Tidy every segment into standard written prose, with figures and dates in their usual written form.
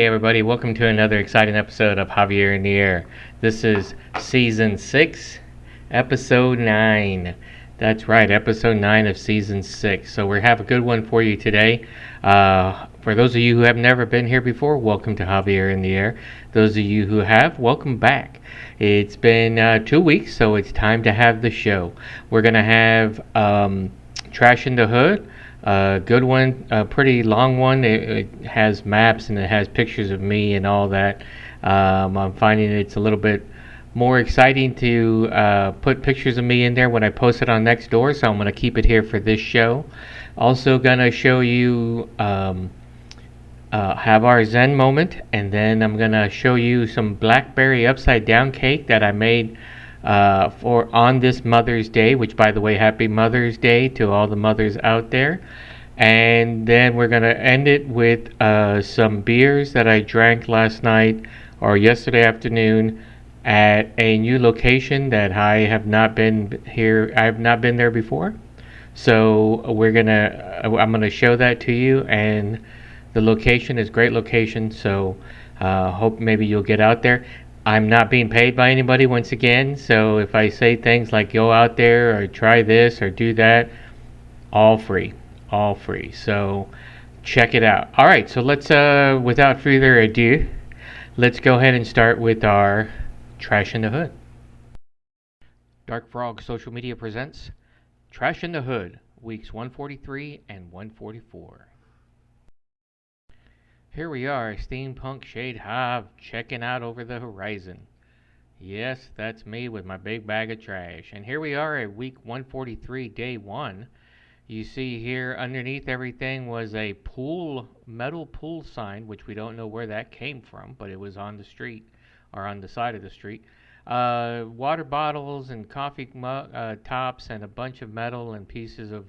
everybody, welcome to another exciting episode of Javier In The Air. This is Season 6, Episode 9. That's right, Episode 9 of Season 6. So we have a good one for you today. For those of you who have never been here before, welcome to Javier In The Air. Those of you who have, welcome back. It's been 2 weeks, so it's time to have the show. We're going to have Trash in the Hood. Good one, a pretty long one. It has maps and it has pictures of me and all that. I'm finding it's a little bit more exciting to put pictures of me in there when I post it on Nextdoor, so I'm going to keep it here for this show. Also going to show you have our Zen Moment, and then I'm going to show you some Blackberry Upside-Down Cake that I made for on this Mother's Day, which, by the way, happy Mother's Day to all the mothers out there. And then we're going to end it with some beers that I drank last night or yesterday afternoon at a new location that I have not been here. I have not been there before. So I'm gonna show that to you, and the location is a great location. So hope maybe you'll get out there. I'm not being paid by anybody once again, so if I say things like go out there or try this or do that, all free, all free. So check it out. All right, so let's without further ado, let's go ahead and start with our Trash in the Hood. Dark Frog Social Media presents Trash in the Hood, weeks 143 and 144. Here we are, steampunk shade hive, checking out over the horizon. Yes, that's me with my big bag of trash. And here we are at week 143, day 1. You see here underneath everything was a metal pool sign, which we don't know where that came from, but it was on the street, or on the side of the street. Water bottles and coffee tops and a bunch of metal and pieces of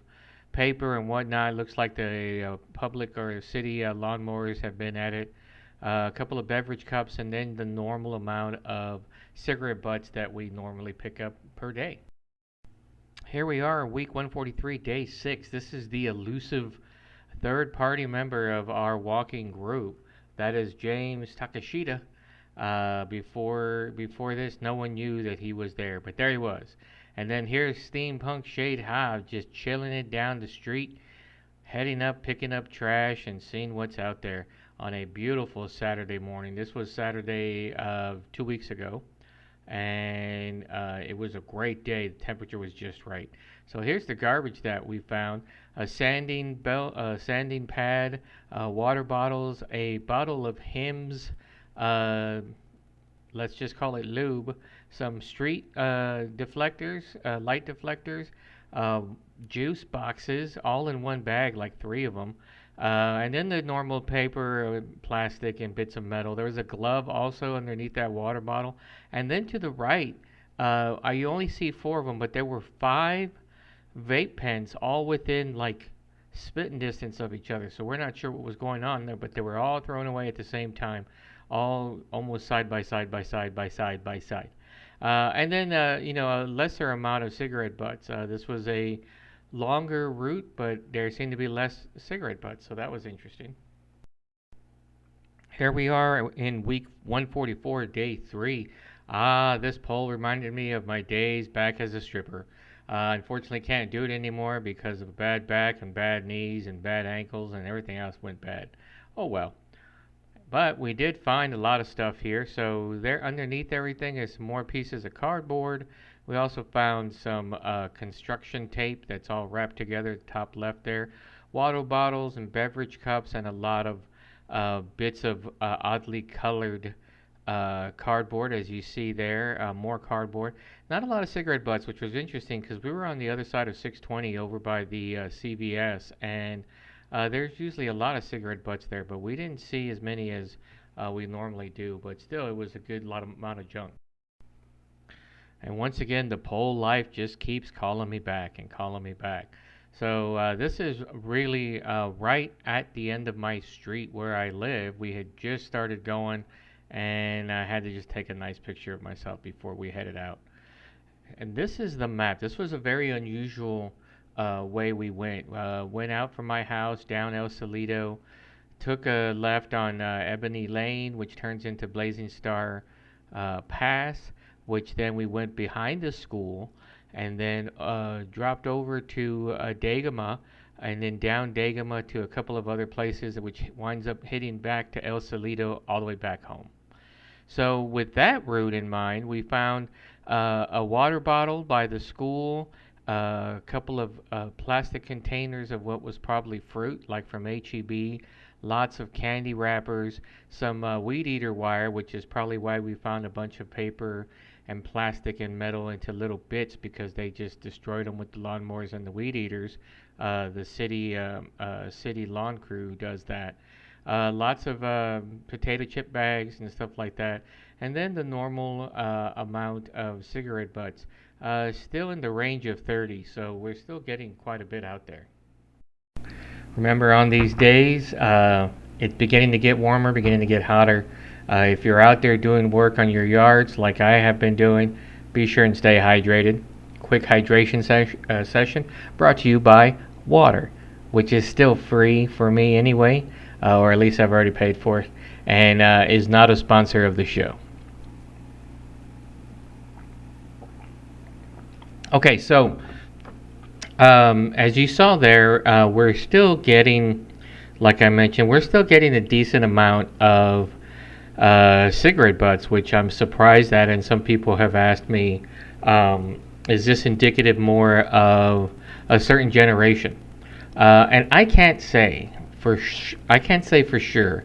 paper and whatnot. Looks like the public or city lawnmowers have been at it. A couple of beverage cups, and then the normal amount of cigarette butts that we normally pick up per day. Here we are, week 143, day 6. This is the elusive third party member of our walking group. That is James Takashita. Before this, no one knew that he was there, but there he was. And then here's Steampunk Shade Hive just chilling it down the street, heading up, picking up trash, and seeing what's out there on a beautiful Saturday morning. This was Saturday 2 weeks ago, and it was a great day. The temperature was just right. So here's the garbage that we found: a sanding pad, water bottles, a bottle of Hims. Let's just call it lube, some street deflectors, light deflectors, uh, juice boxes, all in one bag, like 3 of them, and then the normal paper, plastic, and bits of metal. There was a glove also underneath that water bottle, and then to the right, you only see 4 of them, but there were 5 vape pens, all within like spitting distance of each other. So we're not sure what was going on there, but they were all thrown away at the same time, all almost side by side by side by side by side. And then a lesser amount of cigarette butts. This was a longer route, but there seemed to be less cigarette butts, so that was interesting. Here we are in week 144, day 3. This poll reminded me of my days back as a stripper. Unfortunately, can't do it anymore because of a bad back and bad knees and bad ankles, and everything else went bad. Oh well. But we did find a lot of stuff here. So there underneath everything is some more pieces of cardboard. We also found some construction tape that's all wrapped together, top left there. Water bottles and beverage cups, and a lot of bits of oddly colored cardboard, as you see there. More cardboard. Not a lot of cigarette butts, which was interesting because we were on the other side of 620 over by the CVS, and there's usually a lot of cigarette butts there, but we didn't see as many as we normally do. But still, it was a good amount of junk. And once again, the pole life just keeps calling me back and calling me back. So this is really right at the end of my street where I live. We had just started going, and I had to just take a nice picture of myself before we headed out. And this is the map. This was a very unusual way we went. Went out from my house down El Salito took a left on Ebony Lane, which turns into Blazing Star Pass, which then we went behind the school and then dropped over to Dagama and then down Dagama to a couple of other places, which winds up hitting back to El Salito all the way back home. So, with that route in mind, we found a water bottle by the school, a couple of plastic containers of what was probably fruit, like from HEB, lots of candy wrappers, some weed eater wire, which is probably why we found a bunch of paper and plastic and metal into little bits because they just destroyed them with the lawnmowers and the weed eaters. The city lawn crew does that. Lots of potato chip bags and stuff like that, and then the normal amount of cigarette butts, still in the range of 30, so we're still getting quite a bit out there. Remember, on these days, it's beginning to get warmer, beginning to get hotter. If you're out there doing work on your yards like I have been doing, be sure and stay hydrated. Quick hydration session brought to you by water, which is still free for me anyway, or at least I've already paid for it, and is not a sponsor of the show. Okay, so as you saw there, we're still getting, like I mentioned, we're still getting a decent amount of cigarette butts, which I'm surprised at, and some people have asked me, is this indicative more of a certain generation? And I can't say for sure.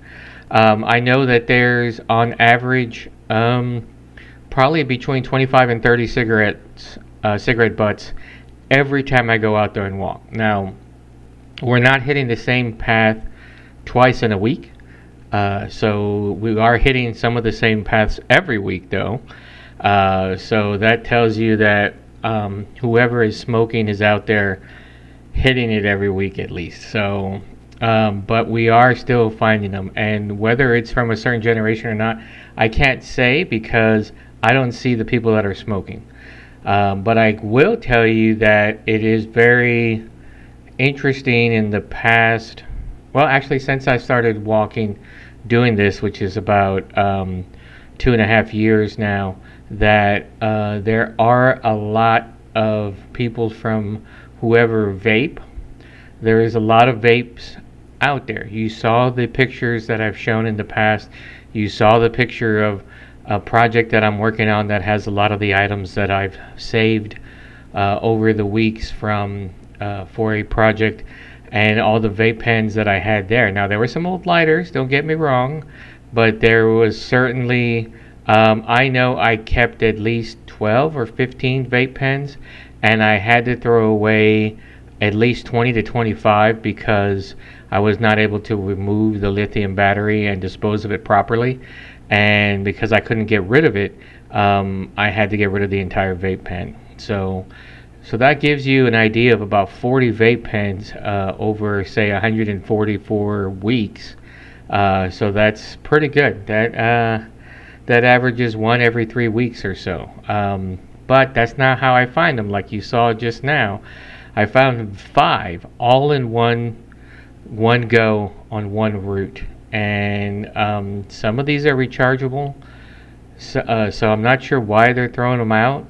I know that there's on average probably between 25 and 30 cigarette butts every time I go out there and walk. Now, we're not hitting the same path twice in a week, so we are hitting some of the same paths every week, though. So that tells you that whoever is smoking is out there hitting it every week at least. So, but we are still finding them, and whether it's from a certain generation or not, I can't say because I don't see the people that are smoking. But I will tell you that it is very interesting in the past. Well, actually, since I started doing this, which is about 2.5 years now, that there are a lot of people from whoever vape. There is a lot of vapes out there. You saw the pictures that I've shown in the past. You saw the picture of a project that I'm working on that has a lot of the items that I've saved over the weeks from for a project, and all the vape pens that I had there. Now, there were some old lighters, don't get me wrong, but there was certainly, I know I kept at least 12 or 15 vape pens, and I had to throw away at least 20 to 25 because I was not able to remove the lithium battery and dispose of it properly. And because I couldn't get rid of it, I had to get rid of the entire vape pen. So that gives you an idea of about 40 vape pens over, say, 144 weeks. So that's pretty good. That averages one every 3 weeks or so. But that's not how I find them. Like you saw just now, I found 5 all in one go on one route. And some of these are rechargeable, so I'm not sure why they're throwing them out.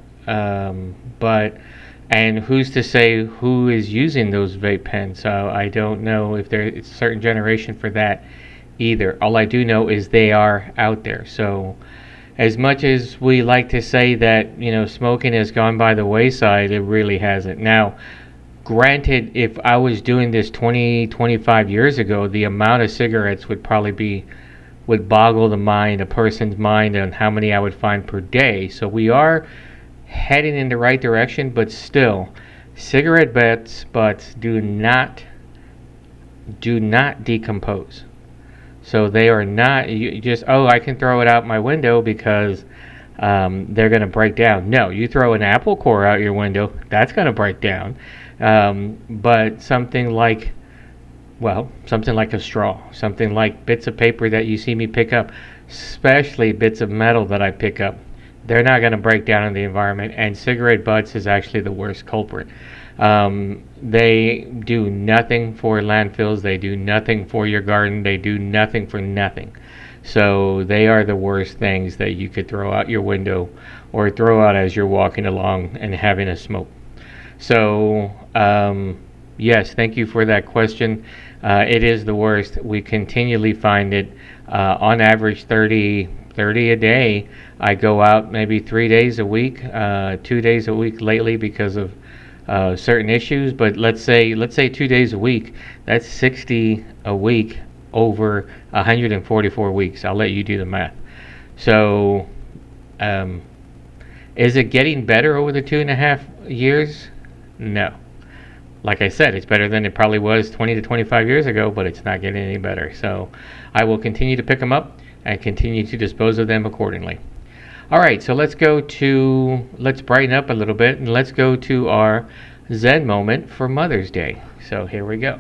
And who's to say who is using those vape pens? So I don't know if there's a certain generation for that either. All I do know is they are out there. So as much as we like to say that smoking has gone by the wayside, it really hasn't. Now, granted, if I was doing this 25 years ago, the amount of cigarettes would boggle a person's mind on how many I would find per day. So we are heading in the right direction, but still, cigarette butts do not decompose. So they are not I can throw it out my window because they're going to break down. No, you throw an apple core out your window, that's going to break down. But something like a straw, something like bits of paper that you see me pick up, especially bits of metal that I pick up, they're not going to break down in the environment, and cigarette butts is actually the worst culprit. They do nothing for landfills. They do nothing for your garden. They do nothing for nothing. So they are the worst things that you could throw out your window or throw out as you're walking along and having a smoke. So, yes, thank you for that question. It is the worst. We continually find it. On average, 30 a day. I go out maybe 3 days a week, 2 days a week lately because of certain issues. But let's say 2 days a week. That's 60 a week over 144 weeks. I'll let you do the math. So, um, is it getting better over the 2.5 years? No. Like I said, it's better than it probably was 20 to 25 years ago, but it's not getting any better. So I will continue to pick them up and continue to dispose of them accordingly. All right, so let's brighten up a little bit and let's go to our Zen moment for Mother's Day. So here we go.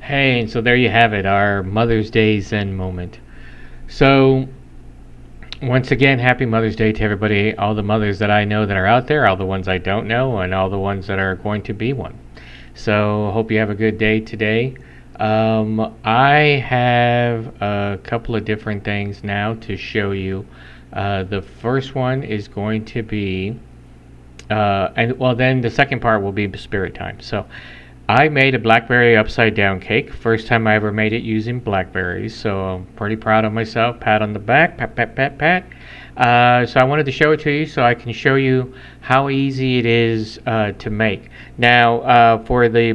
Hey, and so there you have it, our Mother's Day Zen moment. So, once again, happy Mother's Day to everybody, all the mothers that I know that are out there, all the ones I don't know, and all the ones that are going to be one. So, hope you have a good day today. I have a couple of different things now to show you. The first one is going to be, and well, then the second part will be spirit time. So, I made a Blackberry Upside-Down Cake. First time I ever made it using blackberries, so I'm pretty proud of myself. Pat on the back, pat, pat, pat, pat. So I wanted to show it to you so I can show you how easy it is to make. Now, for the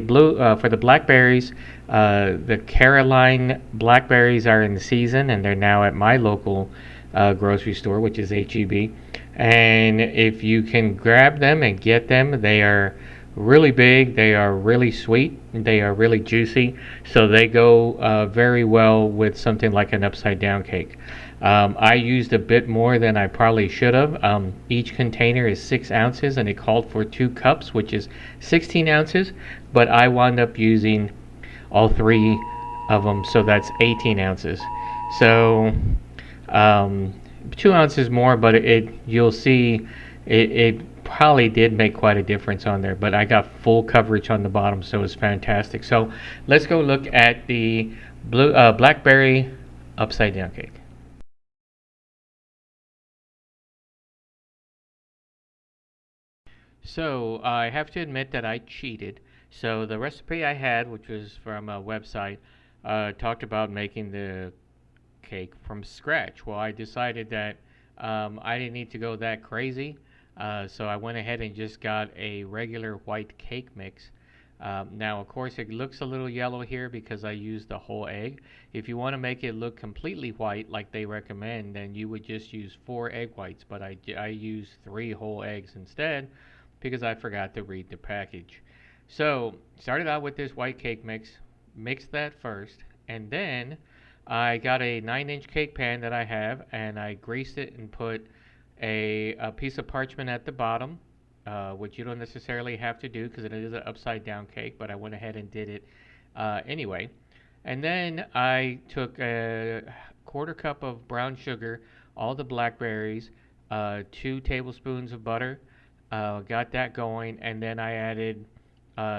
blackberries, the Caroline blackberries are in the season, and they're now at my local grocery store, which is HEB. And if you can grab them and get them, they are really big, they are really sweet, they are really juicy, so they go very well with something like an upside down cake. I used a bit more than I probably should have. Each container is 6 ounces and it called for 2 cups, which is 16 ounces, but I wound up using all 3 of them, so that's 18 ounces. So 2 ounces more, but you'll see it probably did make quite a difference on there, but I got full coverage on the bottom, so it's fantastic. So let's go look at the blackberry upside down cake. So I have to admit that I cheated. So the recipe I had, which was from a website, talked about making the cake from scratch. Well, I decided that I didn't need to go that crazy, so I went ahead and just got a regular white cake mix. Now, of course, it looks a little yellow here because I used the whole egg. If you want to make it look completely white, like they recommend, then you would just use 4 egg whites. But I used 3 whole eggs instead because I forgot to read the package. So, started out with this white cake mix, mixed that first, and then I got a 9-inch cake pan that I have, and I greased it and put a piece of parchment at the bottom, which you don't necessarily have to do because it is an upside down cake, but I went ahead and did it anyway. And then I took a quarter cup of brown sugar, all the blackberries, 2 tablespoons of butter, got that going, and then I added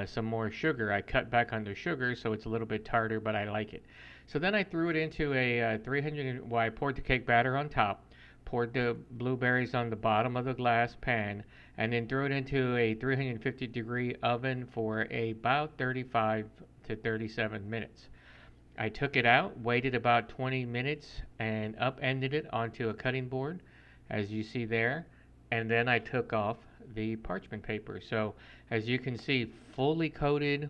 some more sugar. I cut back on the sugar so it's a little bit tartar, but I like it. So then I threw it into a 300. Well, I poured the cake batter on top, poured the blueberries on the bottom of the glass pan, and then threw it into a 350-degree oven for about 35 to 37 minutes. I took it out, waited about 20 minutes, and upended it onto a cutting board, as you see there, and then I took off the parchment paper. So, as you can see, fully coated,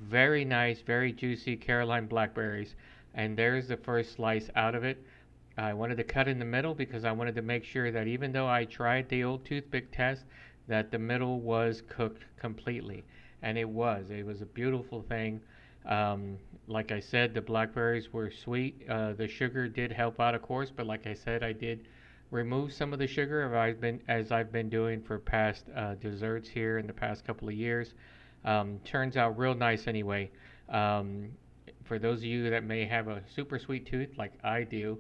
very nice, very juicy Caroline blackberries. And there's the first slice out of it. I wanted to cut in the middle because I wanted to make sure that even though I tried the old toothpick test, that the middle was cooked completely. And it was. It was a beautiful thing. Like I said, the blackberries were sweet. The sugar did help out, of course, but like I said, I did remove some of the sugar as I've been doing for past desserts here in the past couple of years. Turns out real nice anyway. Um, for those of you that may have a super sweet tooth like I do,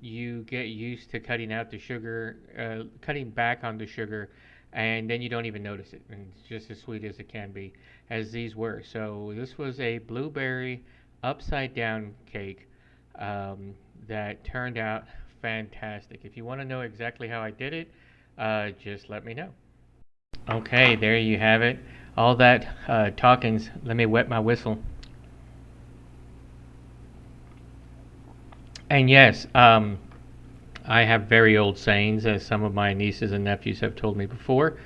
you get used to cutting out the sugar, cutting back on the sugar, and then you don't even notice it. And it's just as sweet as it can be, as these were. So this was a blueberry upside down cake that turned out fantastic. If you want to know exactly how I did it, just let me know. Okay, there you have it. All that talkings. Let me wet my whistle. And yes, I have very old sayings, as some of my nieces and nephews have told me before.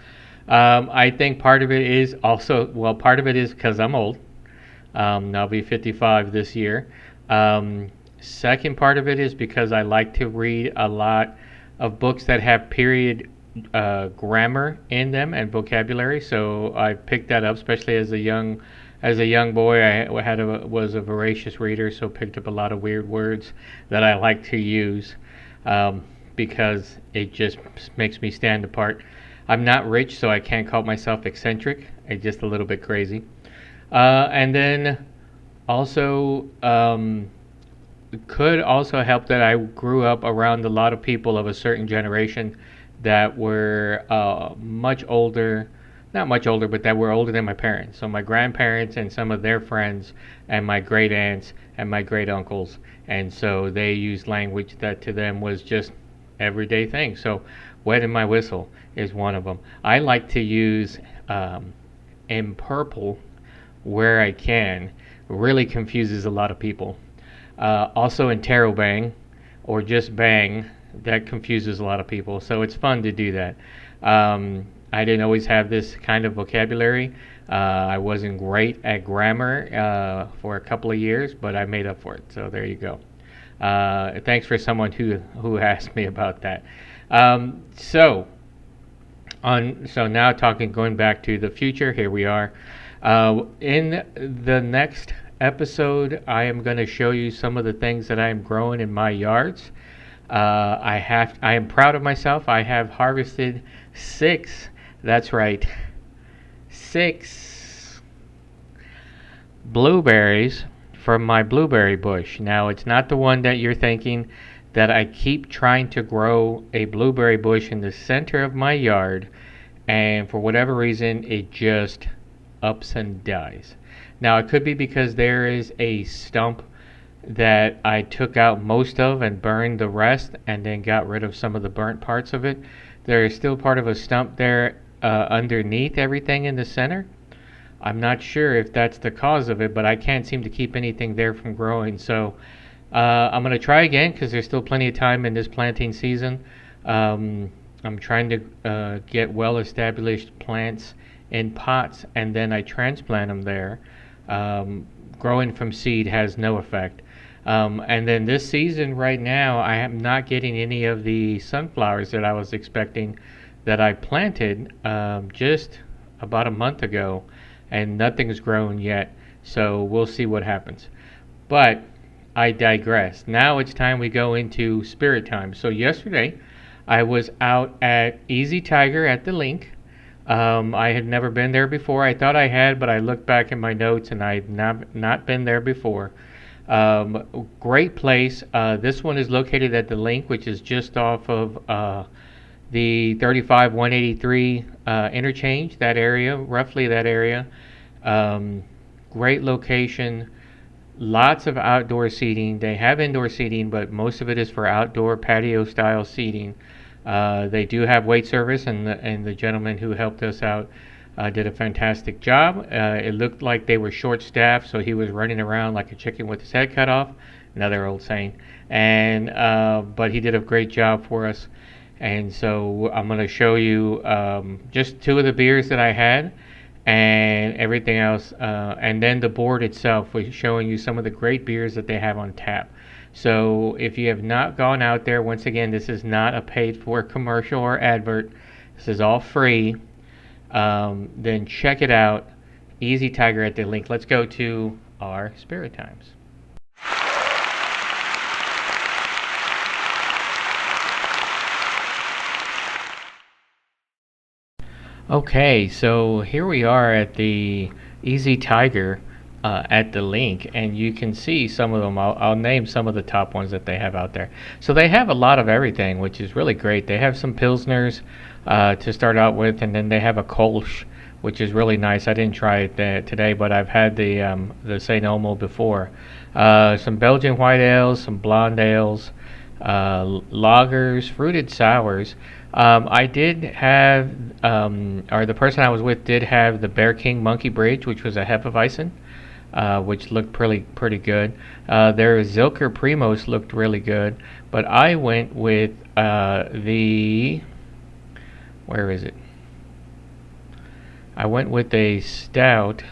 I think part of it is also, well, part of it is because I'm old. I'll be 55 this year. Second part of it is because I like to read a lot of books that have period grammar in them and vocabulary. So I picked that up, especially as a young boy. Was a voracious reader, so picked up a lot of weird words that I like to use because it just makes me stand apart. I'm not rich, so I can't call myself eccentric. I'm just a little bit crazy. And then also could also help that I grew up around a lot of people of a certain generation that were much older, not much older, but that were older than my parents. So my grandparents and some of their friends, and my great aunts and my great uncles, and so they used language that to them was just everyday thing. So wetting my whistle is one of them. I like to use in purple where I can. Really confuses a lot of people. Also in tarot bang or just bang, that confuses a lot of people. So it's fun to do that. I didn't always have this kind of vocabulary. I wasn't great at grammar for a couple of years, but I made up for it. So there you go. Thanks for someone who asked me about that. So now going back to the future. Here we are. In the next episode, I am going to show you some of the things that I am growing in my yards. I am proud of myself. I have harvested 6. That's right, 6 blueberries from my blueberry bush. Now, it's not the one that you're thinking, that I keep trying to grow a blueberry bush in the center of my yard, and for whatever reason, it just ups and dies. Now, it could be because there is a stump that I took out most of and burned the rest and then got rid of some of the burnt parts of it. There is still part of a stump there underneath everything in the center. I'm not sure if that's the cause of it, but I can't seem to keep anything there from growing. So I'm going to try again because there's still plenty of time in this planting season. I'm trying to get well-established plants in pots, and then I transplant them there. Um, Growing from seed has no effect. And then this season, right now, I am not getting any of the sunflowers that I was expecting that I planted just about a month ago, and nothing's grown yet. So we'll see what happens. But I digress. Now it's time we go into spirit time. So yesterday, I was out at Easy Tiger at the Linc. I had never been there before. I thought I had, but I looked back in my notes and I'd not been there before. Great place. This one is located at the Linc, which is just off of the 35 183 interchange, that area, roughly that area. Um, Great location. Lots of outdoor seating. They have indoor seating, but most of it is for outdoor patio style seating. They do have wait service, and the gentleman who helped us out did a fantastic job. It looked like they were short staffed, so he was running around like a chicken with his head cut off. Another old saying. And but he did a great job for us. And so I'm going to show you just two of the beers that I had and everything else. And then the board itself was showing you some of the great beers that they have on tap. So if you have not gone out there, once again, this is not a paid for commercial or advert. This is all free. Then check it out. Easy Tiger at the Linc. Let's go to our spirit times. Okay, so here we are at the Easy Tiger at the Linc, and you can see some of them. I'll name some of the top ones that they have out there. So they have a lot of everything, which is really great. They have some Pilsners to start out with, and then they have a Kolsch, which is really nice. I didn't try it today, but I've had the St. Elmo before. Some Belgian white ales, some blonde ales, lagers, fruited sours. I did have, or the person I was with did have the Bear King Monkey Bridge, which was a Hefeweizen, which looked pretty good. Their Zilker Primos looked really good, but I went with where is it? I went with a stout.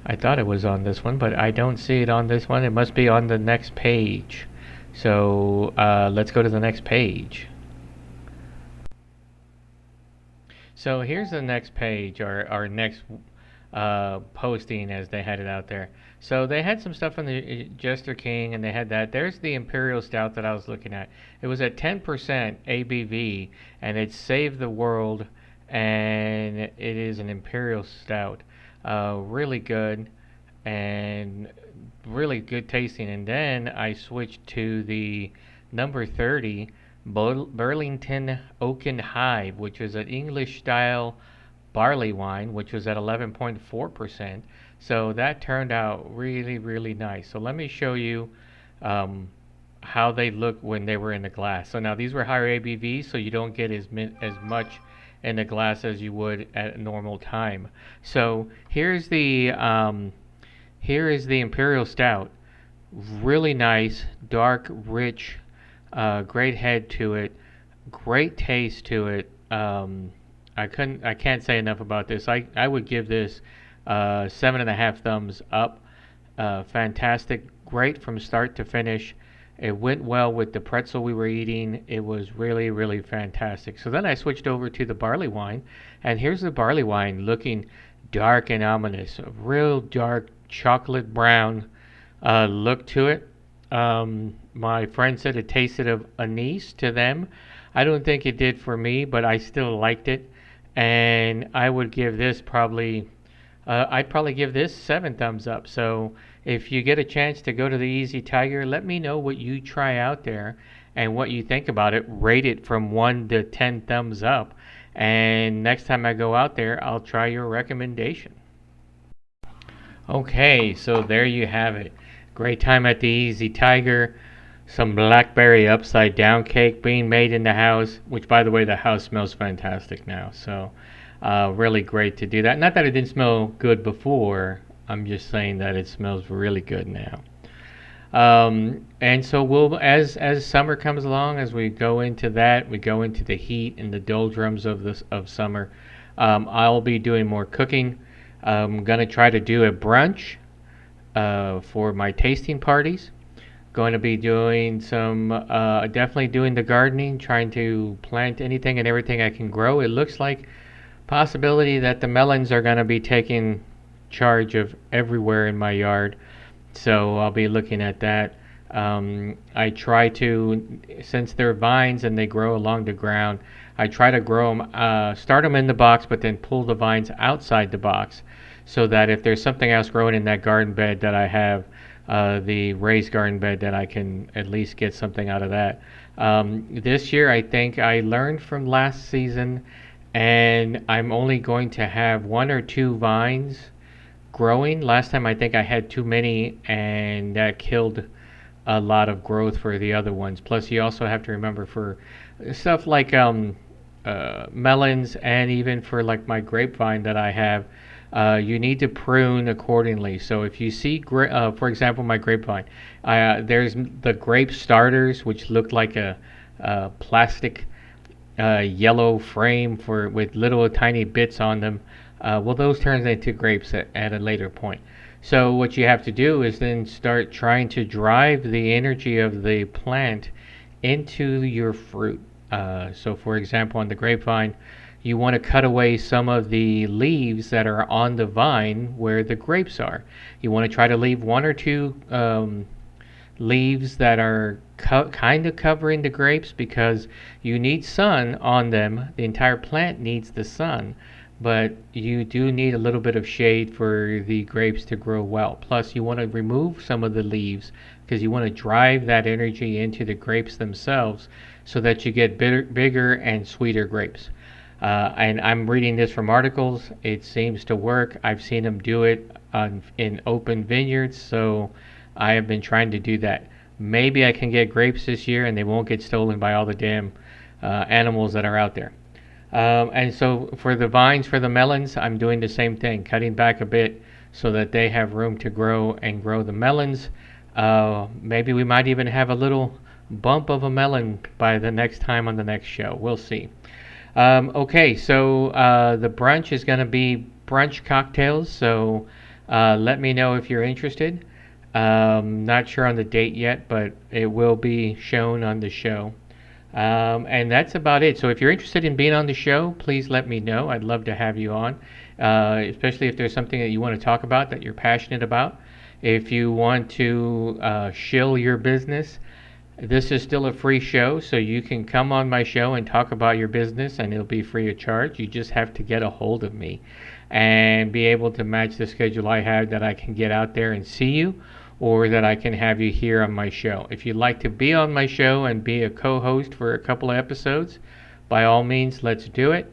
I thought it was on this one, but I don't see it on this one. It must be on the next page. So let's go to the next page. So here's the next page, our next posting as they had it out there. So they had some stuff on the Jester King, and they had that. There's the Imperial Stout that I was looking at. It was at 10% ABV, and it saved the world, and it is an Imperial Stout. Really good, and really good tasting. And then I switched to the number 30 Burlington Oaken Hive, which is an English style barley wine, which was at 11.4%. So that turned out really nice. So let me show you how they look when they were in the glass. So now these were higher ABV, so you don't get as much in the glass as you would at a normal time. So here is the Imperial Stout. Really nice, dark, rich, great head to it, great taste to it. I can't say enough about this. I would give this 7.5 thumbs up. Fantastic, great from start to finish. It went well with the pretzel we were eating. It was really fantastic. So then I switched over to the barley wine, and here's the barley wine looking dark and ominous. A real dark chocolate brown look to it. My friend said it tasted of anise to them. I don't think it did for me, but I still liked it. And I would give this I'd probably give this 7 thumbs up. So if you get a chance to go to the Easy Tiger, let me know what you try out there and what you think about it. Rate it from 1 to 10 thumbs up. And next time I go out there, I'll try your recommendation. Okay, so there you have it. Great time at the Easy Tiger. some Blackberry Upside-Down Cake being made in the house, which, by the way, the house smells fantastic now. So, really great to do that. Not that it didn't smell good before, I'm just saying that it smells really good now. And so we'll, as summer comes along, as we go into that, we go into the heat and the doldrums of summer. I'll be doing more cooking. I'm gonna try to do a brunch for my tasting parties. Going to be doing some, definitely doing the gardening, trying to plant anything and everything I can grow. It looks like possibility that the melons are going to be taking charge of everywhere in my yard. So I'll be looking at that. I try to, since they're vines and they grow along the ground, I try to grow them, start them in the box, but then pull the vines outside the box so that if there's something else growing in that garden bed that I have, the raised garden bed, that I can at least get something out of that. This year, I think I learned from last season, and I'm only going to have one or two vines growing. Last time I think I had too many, and that killed a lot of growth for the other ones. Plus, you also have to remember for stuff like melons, and even for like my grapevine that I have, you need to prune accordingly. So if you see, for example, my grapevine, there's the grape starters, which look like a plastic yellow frame for with little tiny bits on them. Well, those turn into grapes at a later point. So what you have to do is then start trying to drive the energy of the plant into your fruit. So for example, on the grapevine, you want to cut away some of the leaves that are on the vine where the grapes are. You want to try to leave one or two leaves that are kind of covering the grapes, because you need sun on them. The entire plant needs the sun, but you do need a little bit of shade for the grapes to grow well. Plus, you want to remove some of the leaves because you want to drive that energy into the grapes themselves so that you get bigger and sweeter grapes. And I'm reading this from articles. It seems to work. I've seen them do it in open vineyards, so I have been trying to do that. Maybe I can get grapes this year and they won't get stolen by all the damn animals that are out there. And so for the vines, for the melons, I'm doing the same thing, cutting back a bit so that they have room to grow and grow the melons. Maybe we might even have a little bump of a melon by the next time on the next show. We'll see. Okay, so the brunch is going to be brunch cocktails, so let me know if you're interested. Not sure on the date yet, but it will be shown on the show. And that's about it. So if you're interested in being on the show, please let me know. I'd love to have you on, especially if there's something that you want to talk about that you're passionate about. If you want to shill your business, this is still a free show, so you can come on my show and talk about your business, and it'll be free of charge. You just have to get a hold of me and be able to match the schedule I have, that I can get out there and see you, or that I can have you here on my show. If you'd like to be on my show and be a co-host for a couple of episodes, by all means, let's do it.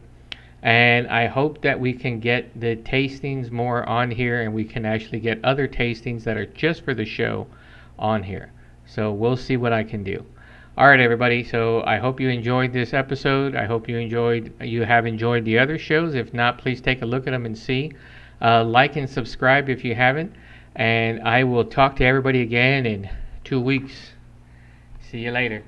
And I hope that we can get the tastings more on here, and we can actually get other tastings that are just for the show on here. So we'll see what I can do. All right, everybody. So I hope you enjoyed this episode. I hope you have enjoyed the other shows. If not, please take a look at them and see. Like and subscribe if you haven't. And I will talk to everybody again in 2 weeks. See you later.